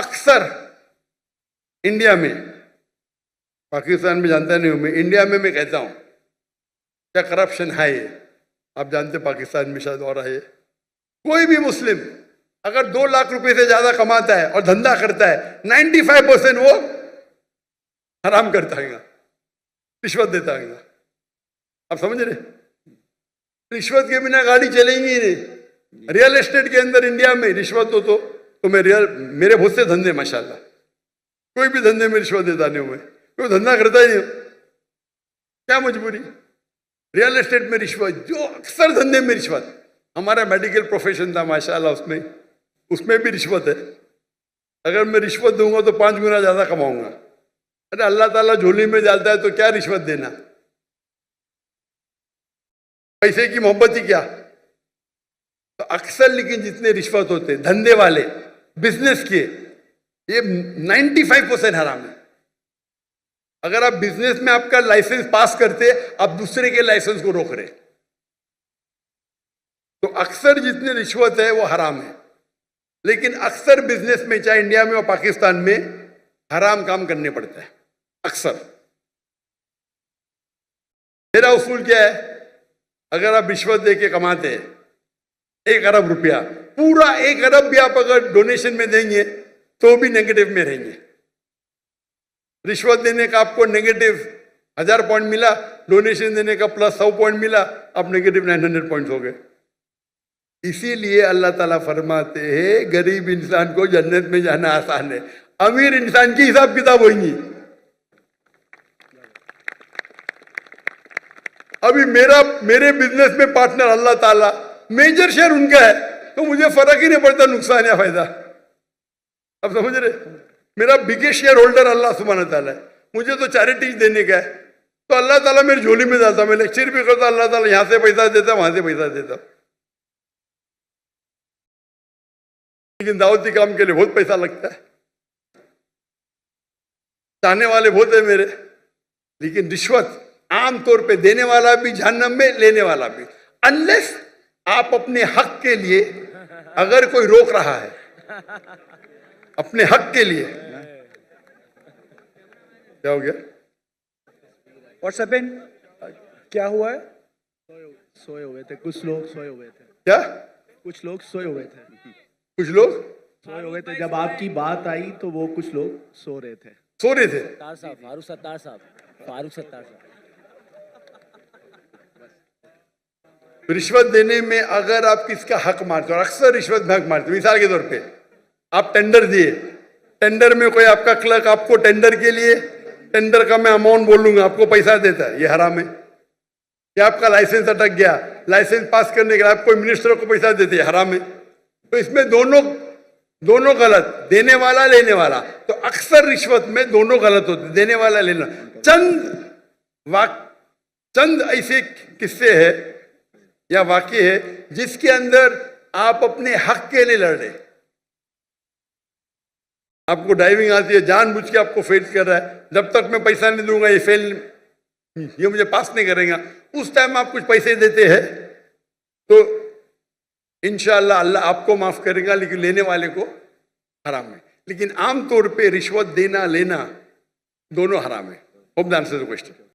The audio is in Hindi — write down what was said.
अक्सर इंडिया में, पाकिस्तान में जानता नहीं हूं मैं, इंडिया में मैं कहता हूं क्या करप्शन है ये। आप जानते पाकिस्तान में शायद और है। कोई भी मुस्लिम अगर 2 लाख रुपए से ज्यादा कमाता है और धंधा करता है, 95% वो हराम करता है, रिश्वत देता है। आप समझ रहे? रिश्वत के बिना गाड़ी चलेंगी ही नहीं। रियल एस्टेट के अंदर इंडिया में रिश्वत हो तो मेरे बहुत से धंधे माशाल्लाह, कोई भी धंधे में रिश्वत देता नहीं हूं मैं, कोई धंधा करता ही नहीं। क्या मजबूरी? रियल एस्टेट में रिश्वत, जो अक्सर धंधे में रिश्वत। हमारा मेडिकल प्रोफेशन था माशाल्लाह, उसमें भी रिश्वत है। अगर मैं रिश्वत दूंगा तो 5 गुना ज्यादा कमाऊंगा। अरे अल्लाह ताला झोली में डालता है तो क्या रिश्वत देना? पैसे की मोहब्बत ही क्या? तो अक्सर लेकिन जितने रिश्वत होते धंधे वाले, बिजनेस के, ये 95% हराम है। अगर आप बिजनेस में आपका लाइसेंस पास करते, आप दूसरे के लाइसेंस को रोक रहे, तो अक्सर जितने रिश्वत है वो हराम है। लेकिन अक्सर बिजनेस में, चाहे इंडिया में और पाकिस्तान में, हराम काम करने पड़ता है अक्सर। मेरा उसूल क्या है? अगर आप रिश्वत देके कमाते हैं 1 अरब रुपया, पूरा 1 अरब भी आप अगर डोनेशन में देंगे तो भी नेगेटिव में रहेंगे। रिश्वत देने का आपको नेगेटिव 1000 पॉइंट मिला, डोनेशन देने का प्लस 100 पॉइंट मिला, आप नेगेटिव 900 पॉइंट हो गए। इसीलिए अल्लाह ताला फरमाते हैं गरीब इंसान को जन्नत में जाना आसान है, अमीर इंसान की हिसाब किताब होगी। अभी मेरे बिजनेस में पार्टनर अल्लाह ताला, मेजर शेयर उनका है, तो मुझे फर्क ही नहीं पड़ता नुकसान या फायदा। अब समझ रहे? मेरा बिगेस्ट शेयर होल्डर अल्लाह सुब्हानहू ताला है, मुझे तो चैरिटीज देने का है, तो अल्लाह ताला मेरी झोली में डालता। मैं लेक्चर भी करता, अल्लाह ताला यहां से पैसा देता, वहां से पैसा देता। लेकिन दावती काम के लिए बहुत पैसा लगता है, चाहने वाले बहुत है मेरे। लेकिन रिश्वत आमतौर पे देने वाला भी जहन्नम में, लेने वाला भी, अनलेस आप अपने हक के लिए, अगर कोई रोक रहा है अपने हक के लिए। क्या हो गया? What's happened? क्या हुआ है? सोए हुए थे कुछ लोग, सोए हुए थे। क्या? कुछ लोग सोए हुए थे, कुछ लोग सोए हुए थे। जब आपकी बात आई तो वो कुछ लोग सो रहे थे। सो रहे थे। फारूक सत्तार साहब। रिश्वत देने में अगर आप किसका हक मारते हो, अक्सर रिश्वत में हक मारते हो। मिसाल के तौर पे आप टेंडर दिए, टेंडर में कोई आपका क्लर्क आपको टेंडर के लिए, टेंडर का मैं अमाउंट बोल लूंगा, आपको पैसा देता है, ये हराम है। या आपका लाइसेंस अटक गया, लाइसेंस पास करने के लिए आप कोई मिनिस्टर को पैसा देते हैं, हराम है। तो इसमें दोनों गलत, देने वाला लेने वाला। तो अक्सर रिश्वत में दोनों गलत होते, देने वाला लेना। चंद ऐसे किस्से है या वाक्य है जिसके अंदर आप अपने हक के लिए लड़ रहे। आपको ड्राइविंग आती है, जानबूझ के आपको फेल कर रहा है, जब तक मैं पैसा नहीं दूंगा ये मुझे पास नहीं करेगा। उस टाइम आप कुछ पैसे देते हैं तो इंशाअल्लाह अल्लाह आपको माफ करेगा, लेकिन लेने वाले को हराम है। लेकिन आमतौर पे रिश्वत देना लेना दोनों हराम है। Hope the answer the question.